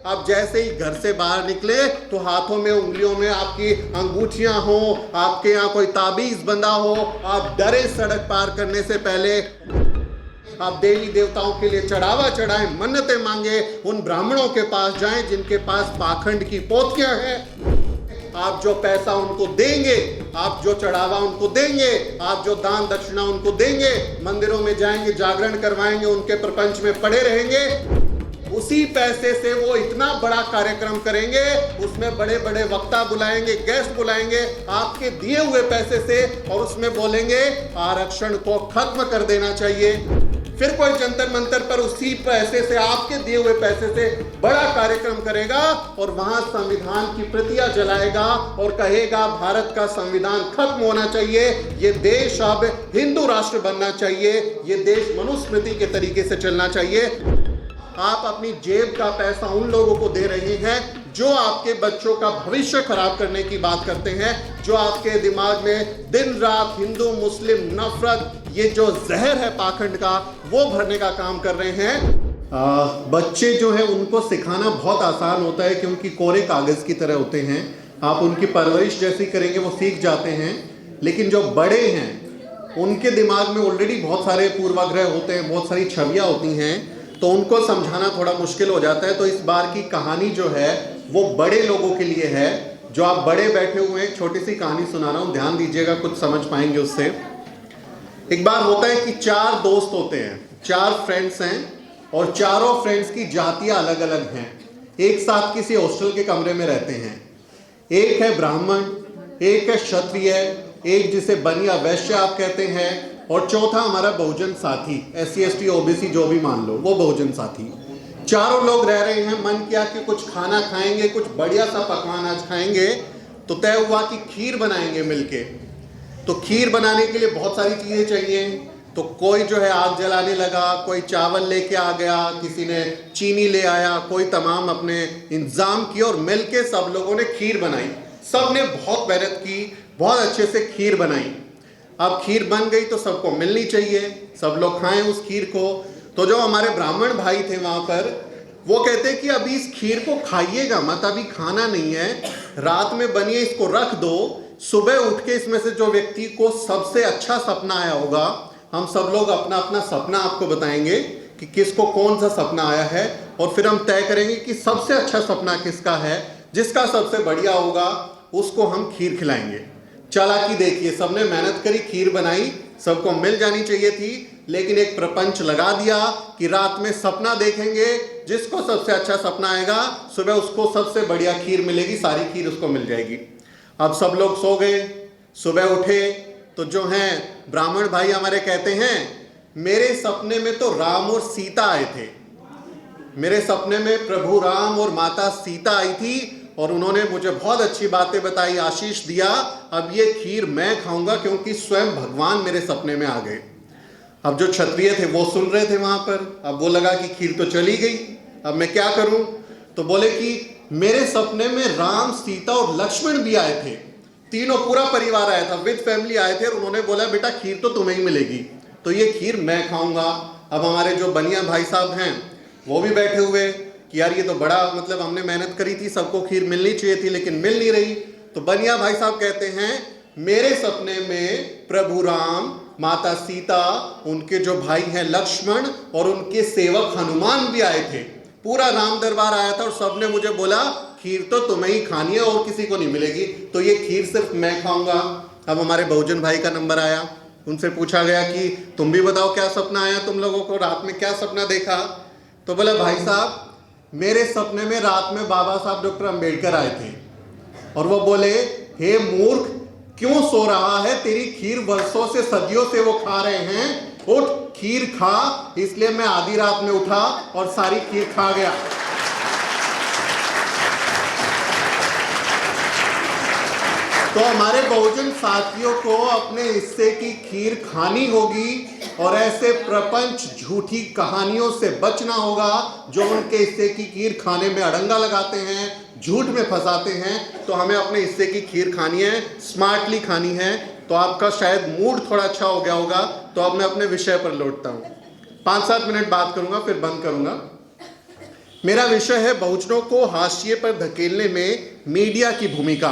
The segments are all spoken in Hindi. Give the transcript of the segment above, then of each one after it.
आप जैसे ही घर से बाहर निकले तो हाथों में उंगलियों में आपकी अंगूठियां हो, आपके यहाँ कोई ताबीज बंधा हो, आप डरे सड़क पार करने से पहले। आप देवी देवताओं के लिए चढ़ावा चढ़ाएं, मन्नतें मांगे, उन ब्राह्मणों के पास जाएं जिनके पास पाखंड की पोथियां हैं। आप जो पैसा उनको देंगे, आप जो चढ़ावा उनको देंगे, आप जो दान दक्षिणा उनको देंगे, मंदिरों में जाएंगे, जागरण करवाएंगे, उनके प्रपंच में पड़े रहेंगे, उसी पैसे से वो इतना बड़ा कार्यक्रम करेंगे, उसमें बड़े बड़े वक्ता बुलाएंगे, गेस्ट बुलाएंगे आपके दिए हुए पैसे से, और उसमें बोलेंगे आरक्षण को खत्म कर देना चाहिए। फिर कोई जंतर मंतर पर उसी पैसे से, आपके दिए हुए पैसे से बड़ा कार्यक्रम करेगा और वहां संविधान की प्रतियां जलाएगा और कहेगा भारत का संविधान खत्म होना चाहिए, ये देश अब हिंदू राष्ट्र बनना चाहिए, ये देश मनुस्मृति के तरीके से चलना चाहिए। आप अपनी जेब का पैसा उन लोगों को दे रहे हैं जो आपके बच्चों का भविष्य खराब करने की बात करते हैं, जो आपके दिमाग में दिन रात हिंदू मुस्लिम नफरत, ये जो जहर है पाखंड का, वो भरने का काम कर रहे हैं। बच्चे जो है उनको सिखाना बहुत आसान होता है क्योंकि कोरे कागज की तरह होते हैं। आप उनकी परवरिश जैसी करेंगे वो सीख जाते हैं, लेकिन जो बड़े हैं उनके दिमाग में ऑलरेडी बहुत सारे पूर्वाग्रह होते हैं, बहुत सारी छवियां होती हैं, तो उनको समझाना थोड़ा मुश्किल हो जाता है। तो इस बार की कहानी जो है वो बड़े लोगों के लिए है। जो आप बड़े बैठे हुए हैं, छोटी सी कहानी सुना रहा हूं, ध्यान दीजिएगा, कुछ समझ पाएंगे उससे। एक बार होता है कि 4 दोस्त होते हैं, 4 फ्रेंड्स हैं और चारों फ्रेंड्स की जातियां अलग अलग हैं। एक साथ किसी हॉस्टल के कमरे में रहते हैं। एक है ब्राह्मण, एक है क्षत्रिय, एक जिसे बनिया वैश्य आप कहते हैं, और चौथा हमारा बहुजन साथी, SC ST OBC जो भी मान लो, वो बहुजन साथी। चारों लोग रह रहे हैं। मन किया कि कुछ खाना खाएंगे, कुछ बढ़िया सा पकवान आज खाएंगे, तो तय हुआ कि खीर बनाएंगे मिलके। तो खीर बनाने के लिए बहुत सारी चीजें चाहिए, तो कोई जो है आग जलाने लगा, कोई चावल लेके आ गया, किसी ने चीनी ले आया, कोई तमाम अपने इंतजाम किए और मिलके सब लोगों ने खीर बनाई। सब ने बहुत मेहनत की, बहुत अच्छे से खीर बनाई। अब खीर बन गई तो सबको मिलनी चाहिए, सब लोग खाएं उस खीर को। तो जो हमारे ब्राह्मण भाई थे वहां पर, वो कहते कि अभी इस खीर को खाइएगा मत, अभी खाना नहीं है, रात में बनिए, इसको रख दो, सुबह उठ के इसमें से जो व्यक्ति को सबसे अच्छा सपना आया होगा, हम सब लोग अपना अपना सपना आपको बताएंगे कि किसको कौन सा सपना आया है, और फिर हम तय करेंगे कि सबसे अच्छा सपना किसका है। जिसका सबसे बढ़िया होगा उसको हम खीर खिलाएंगे। चालाकी देखिए, सबने मेहनत करी, खीर बनाई, सबको मिल जानी चाहिए थी, लेकिन एक प्रपंच लगा दिया कि रात में सपना देखेंगे, जिसको सबसे अच्छा सपना आएगा सुबह उसको सबसे बढ़िया खीर मिलेगी, सारी खीर उसको मिल जाएगी। अब सब लोग सो गए, सुबह उठे तो जो हैं ब्राह्मण भाई हमारे कहते हैं, मेरे सपने में तो राम और सीता आए थे, मेरे सपने में प्रभु राम और माता सीता आई थी और उन्होंने मुझे बहुत अच्छी बातें बताई, आशीष दिया। अब ये खीर मैं खाऊंगा क्योंकि स्वयं भगवान मेरे सपने में आ गए। अब जो क्षत्रिय थे वो सुन रहे थे वहां पर, अब वो लगा कि खीर तो चली गई, अब मैं क्या करूं। तो बोले कि मेरे सपने में राम, सीता और लक्ष्मण भी आए थे, तीनों पूरा परिवार आया था, विद फैमिली आए थे, और उन्होंने बोला बेटा खीर तो तुम्हें ही मिलेगी, तो ये खीर मैं खाऊंगा। अब हमारे जो बनिया भाई साहब हैं वो भी बैठे हुए कि यार ये तो बड़ा, मतलब हमने मेहनत करी थी, सबको खीर मिलनी चाहिए थी लेकिन मिल नहीं रही। तो बनिया भाई साहब कहते हैं मेरे सपने में प्रभु राम, माता सीता, उनके जो भाई हैं लक्ष्मण और उनके सेवक हनुमान भी आए थे, पूरा राम दरबार आया था और सबने मुझे बोला खीर तो तुम्हें ही खानी है और किसी को नहीं मिलेगी, तो ये खीर सिर्फ मैं खाऊंगा। अब हमारे बहुजन भाई का नंबर आया, उनसे पूछा गया कि तुम भी बताओ क्या सपना आया तुम लोगों को, रात में क्या सपना देखा। तो बोला भाई साहब मेरे सपने में रात में बाबा साहब डॉक्टर अंबेडकर आए थे और वो बोले हे मूर्ख क्यों सो रहा है, तेरी खीर वर्षों से सदियों से वो खा रहे हैं, उठ खीर खा। इसलिए मैं आधी रात में उठा और सारी खीर खा गया। तो हमारे बहुजन साथियों को अपने हिस्से की खीर खानी होगी और ऐसे प्रपंच झूठी कहानियों से बचना होगा जो उनके हिस्से की खीर खाने में अड़ंगा लगाते हैं, झूठ में फंसाते हैं। तो हमें अपने हिस्से की खीर खानी है, स्मार्टली खानी है। तो आपका शायद मूड थोड़ा अच्छा हो गया होगा। तो अब मैं अपने विषय पर लौटता हूँ, 5-7 मिनट बात करूंगा फिर बंद करूंगा। मेरा विषय है बहुजनों को हाशिए पर धकेलने में मीडिया की भूमिका।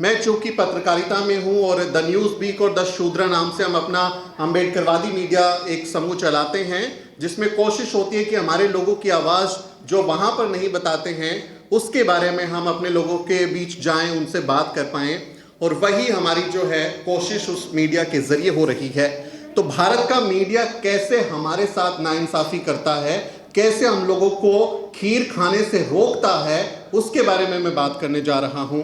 मैं चूंकि पत्रकारिता में हूं और द न्यूज़ वीक और द शूद्रा नाम से हम अपना अम्बेडकरवादी मीडिया एक समूह चलाते हैं, जिसमें कोशिश होती है कि हमारे लोगों की आवाज़ जो वहां पर नहीं बताते हैं उसके बारे में हम अपने लोगों के बीच जाएं, उनसे बात कर पाएं, और वही हमारी जो है कोशिश उस मीडिया के जरिए हो रही है। तो भारत का मीडिया कैसे हमारे साथ नाइंसाफ़ी करता है, कैसे हम लोगों को खीर खाने से रोकता है, उसके बारे में मैं बात करने जा रहा हूं।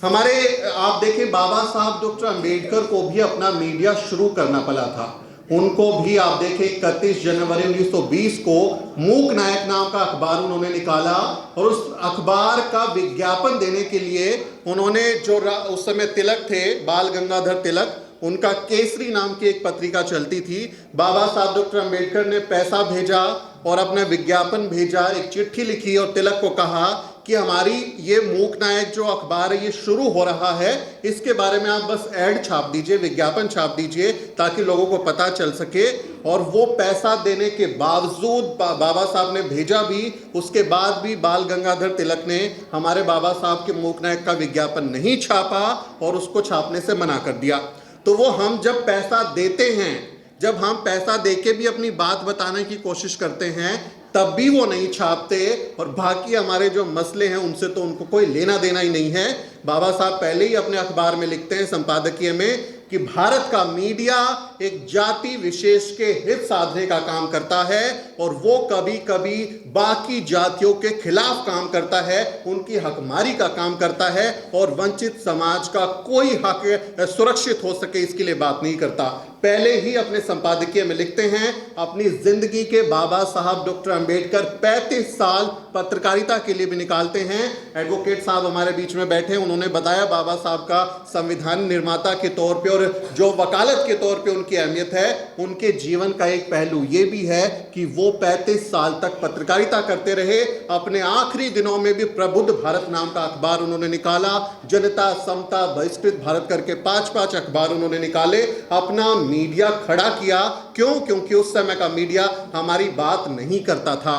हमारे आप देखें, बाबा साहब डॉक्टर अंबेडकर को भी अपना मीडिया शुरू करना पड़ा था। उनको भी आप देखें 31 जनवरी 1920 को मूक नायक नाम का अखबार उन्होंने निकाला, और उस अखबार का विज्ञापन देने के लिए उन्होंने जो उस समय तिलक थे, बाल गंगाधर तिलक, उनका केसरी नाम की एक पत्रिका चलती थी। बाबा साहब डॉक्टर अंबेडकर ने पैसा भेजा और अपना विज्ञापन भेजा, एक चिट्ठी लिखी और तिलक को कहा कि हमारी ये मूक नायक जो अखबार है ये शुरू हो रहा है, इसके बारे में आप बस ऐड छाप दीजिए, विज्ञापन छाप दीजिए, ताकि लोगों को पता चल सके। और वो पैसा देने के बावजूद बाबा साहब ने भेजा भी, उसके बाद भी बाल गंगाधर तिलक ने हमारे बाबा साहब के मूक नायक का विज्ञापन नहीं छापा और उसको छापने से मना कर दिया। तो वो हम जब पैसा देते हैं, जब हम पैसा देके भी अपनी बात बताने की कोशिश करते हैं, तब भी वो नहीं छापते, और बाकी हमारे जो मसले हैं उनसे तो उनको कोई लेना देना ही नहीं है। बाबा साहब पहले ही अपने अखबार में लिखते हैं संपादकीय में कि भारत का मीडिया एक जाति विशेष के हित साधने का काम करता है, और वो कभी कभी बाकी जातियों के खिलाफ काम करता है, उनकी हकमारी का काम करता है, और वंचित समाज का कोई हक सुरक्षित हो सके इसके लिए बात नहीं करता। पहले ही अपने संपादकीय में लिखते हैं, अपनी जिंदगी के बाबा साहब डॉक्टर अंबेडकर 35 साल पत्रकारिता के लिए भी निकालते हैं। एडवोकेट साहब हमारे बीच में बैठे, उन्होंने बताया बाबा साहब का संविधान निर्माता के तौर पे और जो वकालत के तौर पे उनकी अहमियत है। उनके जीवन का एक पहलू ये भी है कि वो 35 साल तक पत्रकारिता करते रहे। अपने आखिरी दिनों में भी प्रबुद्ध भारत नाम का अखबार उन्होंने निकाला, जनता, समता, बहिष्कृत भारत करके 5-5 अखबार उन्होंने निकाले, अपना मीडिया खड़ा किया। क्यों? क्योंकि उस समय का मीडिया हमारी बात नहीं करता था।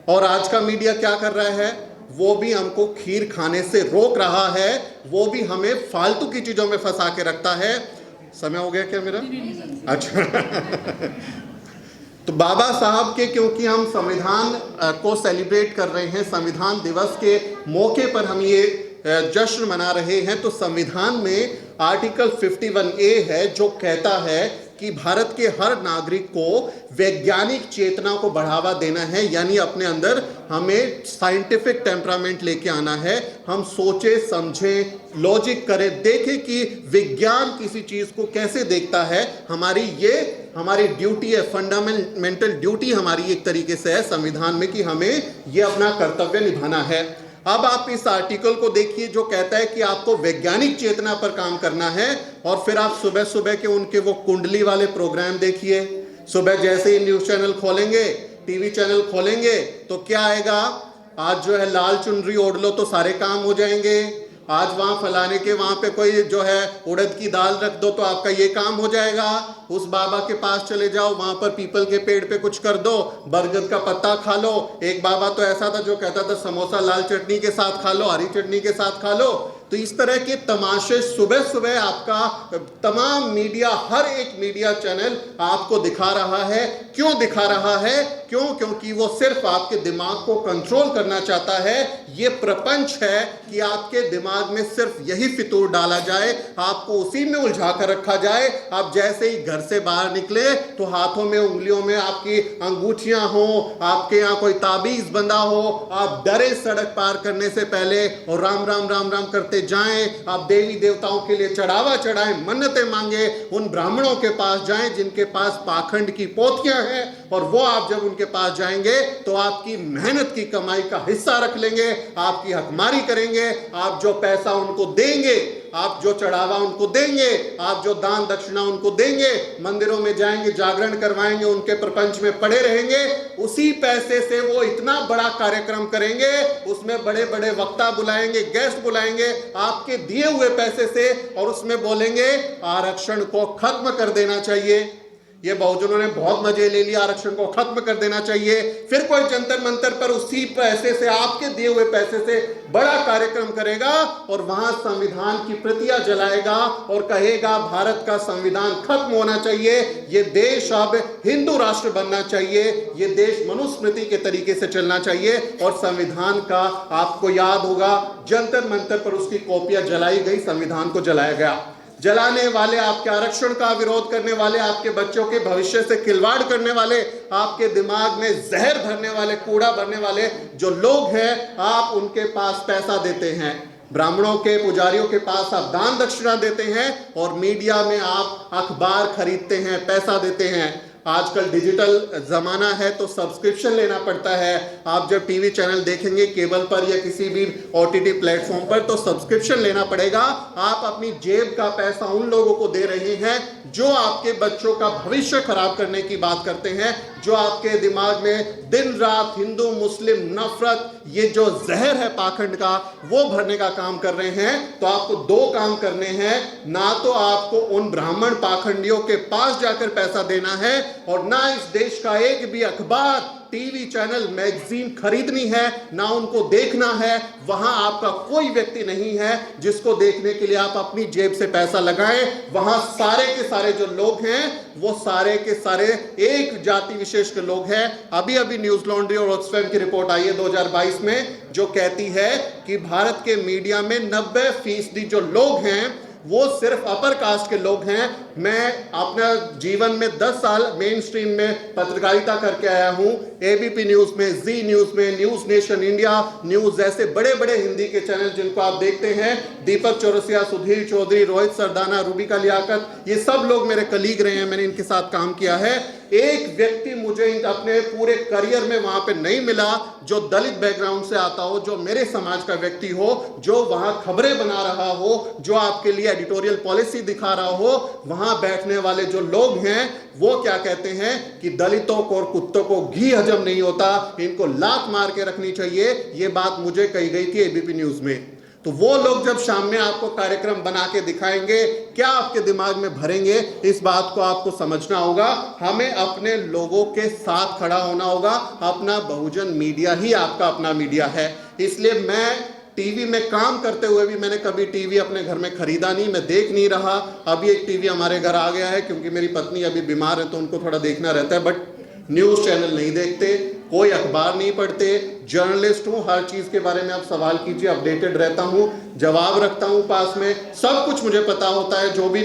और आज का मीडिया क्या कर रहा है? वो भी हमको खीर खाने से रोक रहा है, वो भी हमें फालतू की चीजों में फंसा के रखता है। समय हो गया क्या मेरा? अच्छा तो बाबा साहब के, क्योंकि हम संविधान को सेलिब्रेट कर रहे हैं, संविधान दिवस के मौके पर हम ये जश्न मना रहे हैं, तो संविधान में आर्टिकल 51A है जो कहता है कि भारत के हर नागरिक को वैज्ञानिक चेतना को बढ़ावा देना है, यानी अपने अंदर हमें साइंटिफिक टेम्परामेंट लेके आना है। हम सोचे समझें, लॉजिक करें, देखें कि विज्ञान किसी चीज़ को कैसे देखता है। हमारी ड्यूटी है, फंडामेंटल ड्यूटी हमारी एक तरीके से है संविधान में कि हमें ये अपना कर्तव्य निभाना है। अब आप इस आर्टिकल को देखिए जो कहता है कि आपको वैज्ञानिक चेतना पर काम करना है, और फिर आप सुबह सुबह के उनके वो कुंडली वाले प्रोग्राम देखिए। सुबह जैसे ही न्यूज़ चैनल खोलेंगे, टीवी चैनल खोलेंगे, तो क्या आएगा? आज जो है लाल चुनरी ओढ़ लो तो सारे काम हो जाएंगे। आज वहाँ फलाने के वहाँ पे कोई जो है उड़द की दाल रख दो तो आपका ये काम हो जाएगा। उस बाबा के पास चले जाओ, वहाँ पर पीपल के पेड़ पे कुछ कर दो, बरगद का पत्ता खा लो। एक बाबा तो ऐसा था जो कहता था समोसा लाल चटनी के साथ खा लो, हरी चटनी के साथ खा लो। तो इस तरह के तमाशे सुबह सुबह आपका तमाम मीडिया, हर एक मीडिया चैनल आपको दिखा रहा है। क्यों दिखा रहा है? क्यों? क्योंकि वो सिर्फ आपके दिमाग को कंट्रोल करना चाहता है। ये प्रपंच है कि आपके दिमाग में सिर्फ यही फितूर डाला जाए, आपको उसी में उलझा कर रखा जाए। आप जैसे ही घर से बाहर निकले तो हाथों में, उंगलियों में आपकी अंगूठियां हो, आपके यहाँ कोई ताबीज बंधा हो, आप डरे सड़क पार करने से पहले और राम राम राम राम करते जाएं। आप देवी देवताओं के लिए चढ़ावा चढ़ाएं, मन्नतें मांगे, उन ब्राह्मणों के पास जाएं जिनके पास पाखंड की पोथियां हैं, और वो आप जब उनके पास जाएंगे तो आपकी मेहनत की कमाई का हिस्सा रख लेंगे, आपकी हकमारी करेंगे। आप जो पैसा उनको देंगे, आप जो चढ़ावा उनको देंगे, आप जो दान दक्षिणा उनको देंगे, मंदिरों में जाएंगे, जागरण करवाएंगे, उनके प्रपंच में पड़े रहेंगे, उसी पैसे से वो इतना बड़ा कार्यक्रम करेंगे, उसमें बड़े बड़े वक्ता बुलाएंगे, गेस्ट बुलाएंगे आपके दिए हुए पैसे से, और उसमें बोलेंगे आरक्षण को खत्म कर देना चाहिए। ये बहुजनों ने बहुत मजे ले लिया, आरक्षण को खत्म कर देना चाहिए। फिर कोई जंतर मंतर पर उसी पैसे से, आपके दिए हुए पैसे से बड़ा कार्यक्रम करेगा और वहां संविधान की प्रतियां जलाएगा और कहेगा भारत का संविधान खत्म होना चाहिए, ये देश अब हिंदू राष्ट्र बनना चाहिए, ये देश मनुस्मृति के तरीके से चलना चाहिए। और संविधान का आपको याद होगा, जंतर मंतर पर उसकी कॉपियां जलाई गई, संविधान को जलाया गया। जलाने वाले, आपके आरक्षण का विरोध करने वाले, आपके बच्चों के भविष्य से खिलवाड़ करने वाले, आपके दिमाग में जहर भरने वाले, कूड़ा भरने वाले जो लोग हैं, आप उनके पास पैसा देते हैं। ब्राह्मणों के, पुजारियों के पास आप दान दक्षिणा देते हैं और मीडिया में आप अखबार खरीदते हैं, पैसा देते हैं। आजकल डिजिटल जमाना है तो सब्सक्रिप्शन लेना पड़ता है। आप जब टीवी चैनल देखेंगे केबल पर या किसी भी ओटीटी प्लेटफॉर्म पर तो सब्सक्रिप्शन लेना पड़ेगा। आप अपनी जेब का पैसा उन लोगों को दे रहे हैं जो आपके बच्चों का भविष्य खराब करने की बात करते हैं, जो आपके दिमाग में दिन रात हिंदू मुस्लिम नफरत, ये जो जहर है पाखंड का, वो भरने का काम कर रहे हैं। तो आपको दो काम करने हैं, ना तो आपको उन ब्राह्मण पाखंडियों के पास जाकर पैसा देना है और ना इस देश का एक भी अखबार, टीवी चैनल, मैगजीन खरीदनी है, ना उनको देखना है। वहां आपका कोई व्यक्ति नहीं है जिसको देखने के लिए आप अपनी जेब से पैसा लगाएं। वहां सारे के सारे जो लोग हैं वो सारे के सारे एक जाति विशेष के लोग हैं। अभी अभी न्यूज लॉन्ड्री और ऑक्सफैम की रिपोर्ट आई है 2022 में, जो कहती है कि भारत के मीडिया में 90% जो लोग हैं वो सिर्फ अपर कास्ट के लोग हैं। मैं अपना जीवन में 10 साल मेन स्ट्रीम में पत्रकारिता करके आया हूं, एबीपी न्यूज में, जी न्यूज में, न्यूज नेशन इंडिया न्यूज जैसे बड़े बड़े हिंदी के चैनल जिनको आप देखते हैं, दीपक चौरसिया, सुधीर चौधरी, रोहित सरदाना, रूबिका लियाकत, ये सब लोग मेरे कलीग रहे हैं, मैंने इनके साथ काम किया है। एक व्यक्ति मुझे अपने पूरे करियर में वहां पे नहीं मिला जो दलित बैकग्राउंड से आता हो, जो मेरे समाज का व्यक्ति हो, जो वहां खबरें बना रहा हो, जो आपके लिए एडिटोरियल पॉलिसी दिखा रहा हो। वहां बैठने वाले जो लोग हैं वो क्या कहते हैं कि दलितों को और कुत्तों को घी हजम नहीं होता, इनको लात मार के रखनी चाहिए। ये बात मुझे कही गई थी एबीपी न्यूज में। तो वो लोग जब शाम में आपको कार्यक्रम बना के दिखाएंगे, क्या आपके दिमाग में भरेंगे, इस बात को आपको समझना होगा। हमें अपने लोगों के साथ खड़ा होना होगा। अपना बहुजन मीडिया ही आपका अपना मीडिया है। इसलिए मैं टीवी में काम करते हुए भी मैंने कभी टीवी अपने घर में खरीदा नहीं, मैं देख नहीं रहा। अभी एक टीवी हमारे घर आ गया है क्योंकि मेरी पत्नी अभी बीमार है तो उनको थोड़ा देखना रहता है, बट न्यूज चैनल नहीं देखते, कोई अखबार नहीं पढ़ते। जर्नलिस्ट हूं, हर चीज के बारे में आप सवाल कीजिए, अपडेटेड रहता हूं, जवाब रखता हूं पास में, सब कुछ मुझे पता होता है जो भी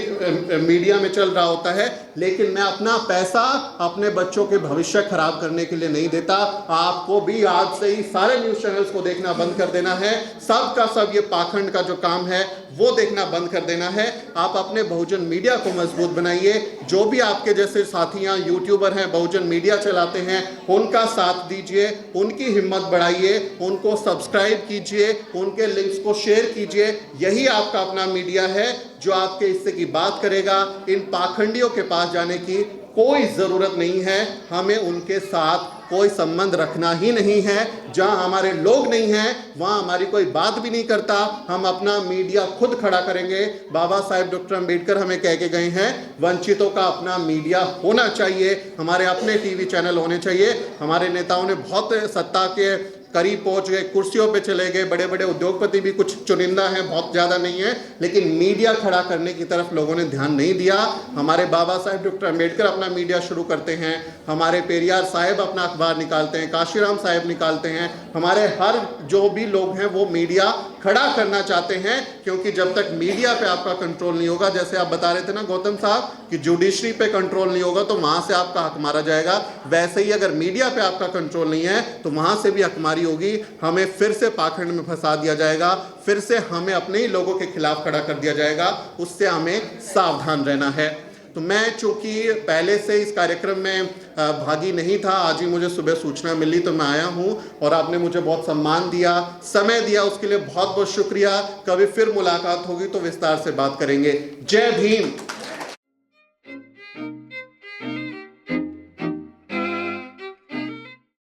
मीडिया में चल रहा होता है। लेकिन मैं अपना पैसा अपने बच्चों के भविष्य खराब करने के लिए नहीं देता। आपको भी आज से ही सारे न्यूज चैनल्स को देखना बंद कर देना है। सब का सब ये पाखंड का जो काम है वो देखना बंद कर देना है। आप अपने बहुजन मीडिया को मजबूत बनाइए। जो भी आपके जैसे साथियां यूट्यूबर हैं, बहुजन मीडिया चलाते हैं, उनका साथ दीजिए, उनकी हिम्मत बढ़ाइए, उनको सब्सक्राइब कीजिए, उनके लिंक्स को शेयर कीजिए। यही आपका अपना मीडिया है जो आपके हिस्से की बात करेगा। इन पाखंडियों के पास जाने की कोई जरूरत नहीं है। हमें उनके साथ कोई संबंध रखना ही नहीं है। जहां हमारे लोग नहीं हैं वहां हमारी कोई बात भी नहीं करता। हम अपना मीडिया खुद खड़ा करेंगे। बाबा साहेब डॉक्टर अंबेडकर हमें कह के गए हैं, वंचितों का अपना मीडिया होना चाहिए, हमारे अपने टीवी चैनल होने चाहिए। हमारे नेताओं ने बहुत सत्ता के करीब पहुंच गए, कुर्सियों पे चले गए, बड़े बड़े उद्योगपति भी कुछ चुनिंदा हैं, बहुत ज़्यादा नहीं है, लेकिन मीडिया खड़ा करने की तरफ लोगों ने ध्यान नहीं दिया। हमारे बाबा साहेब डॉक्टर अंबेडकर अपना मीडिया शुरू करते हैं, हमारे पेरियार साहेब अपना अखबार निकालते हैं, काशीराम साहेब निकालते हैं, हमारे हर जो भी लोग हैं वो मीडिया खड़ा करना चाहते हैं। क्योंकि जब तक मीडिया पे आपका कंट्रोल नहीं होगा, जैसे आप बता रहे थे ना गौतम साहब कि जुडिशरी पे कंट्रोल नहीं होगा तो वहां से आपका हक मारा जाएगा, वैसे ही अगर मीडिया पे आपका कंट्रोल नहीं है तो वहां से भी हकमारी होगी। हमें फिर से पाखंड में फंसा दिया जाएगा, फिर से हमें अपने ही लोगों के खिलाफ खड़ा कर दिया जाएगा। उससे हमें सावधान रहना है। तो मैं चूंकि पहले से इस कार्यक्रम में भागी नहीं था, आज ही मुझे सुबह सूचना मिली तो मैं आया हूं और आपने मुझे बहुत सम्मान दिया, समय दिया, उसके लिए बहुत बहुत शुक्रिया। कभी फिर मुलाकात होगी तो विस्तार से बात करेंगे। जय भीम।